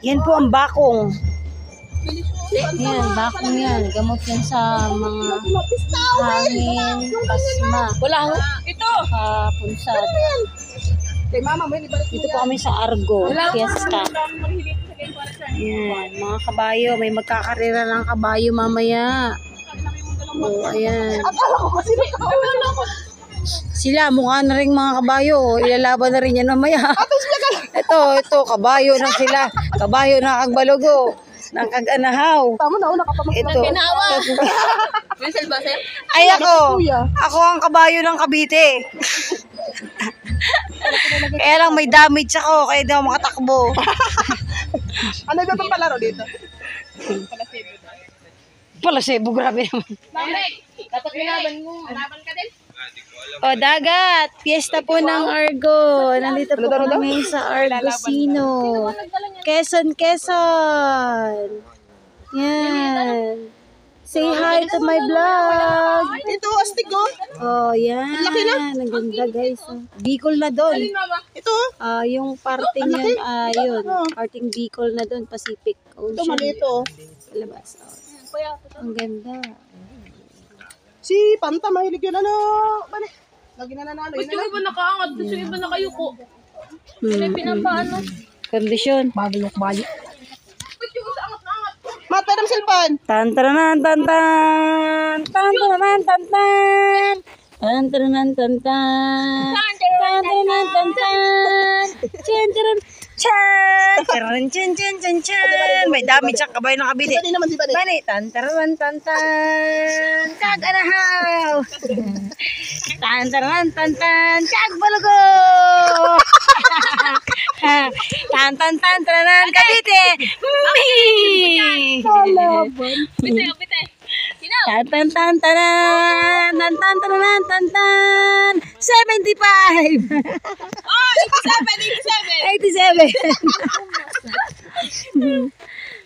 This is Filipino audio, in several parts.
Yan po ang bakong. Yan, bakong yan. Gamot yan sa mga hangin, pasma. Wala ho. Ito! Punsad. Dito po kami sa Argo, Fiesta. Yan, mga kabayo. May magkakarera ng kabayo mamaya. Oh, ayan. Sila, mukha na rin mga kabayo. Ilalaban na rin yan mamaya. Ito, kabayo na sila. Kabayo na kagbalogo. Nang kag-anahaw. Tama na, nakapamag. Ito. Ay ako ang kabayo ng Cavite. Kaya lang may damage ako, kaya di ako makatakbo. Ano ba itong palaro dito? Palasebo, grabe naman. Dapat nilaban mo. Laban ka din? O, dagat. Fiesta po ng Argo. Nandito po kami sa Argosino. Quezon. Yan. Say hi to my vlog. Ito, astig oh. Oh, yan. Laki na. Ang ganda, guys. Bicol na doon. Ito. Yung parting yun, yun. Parting Bicol na doon, Pacific Ocean. Ito, mali ito. Sa labas. Ang ganda. Si Panta, mahilig yun. Ano? Bale. Lagi na nanalo. Ba't yung iba nakaangat? Ba't yung iba nakayuko? Pinapaano? Kondisyon. Bago. Ba't yung isa angat na angat? Mat, pwede mo cellphone. Tantaranan, tantan. Tantaranan, tantan. Tantaranan, tantan. Tantaranan, tantan. Tantaranan, chan. Tantaranan, chan. May damage ang kabayo ng Cavite. Bani naman si Bani. Bani, tantaranan, tantan. Kaganahaw. Tantaranan, tantan. Kagbalago. Tantaranan, Cavite. Bite. Sino? Tantan 75. Oh, 87. 87.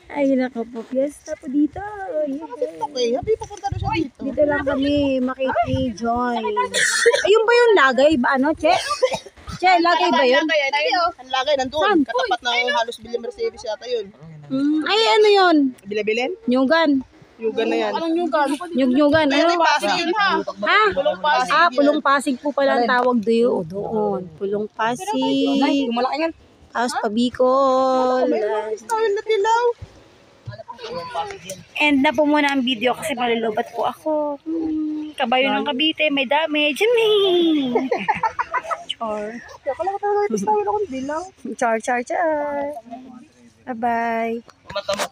Ay, nako po. Fiesta po dito. Okay, happy papunta na siya dito. Dito lang kami makiki-join. Ayun ba yung lagay? Ano, Che? Che, lagay ba yun? Ang lagay nandun. Katapat ng halos Bilya Mercedes yata yun. Ay, ano yun? Bilya-bilin? Nyugan. Yugan na yan. Nyugan. Ano? Pasig yun ha. Ha? Pulong Pasig po pala ang tawag doon. Pulong Pasig. Malaki yan. Tapos Pabicol. Ayun na tilaw. End na po muna ang video kasi malulubat po ako. Kabayo ng Cavite, may damage. Char. Kala ko talaga ito style akong dilaw. Char. Bye-bye. Mata mo.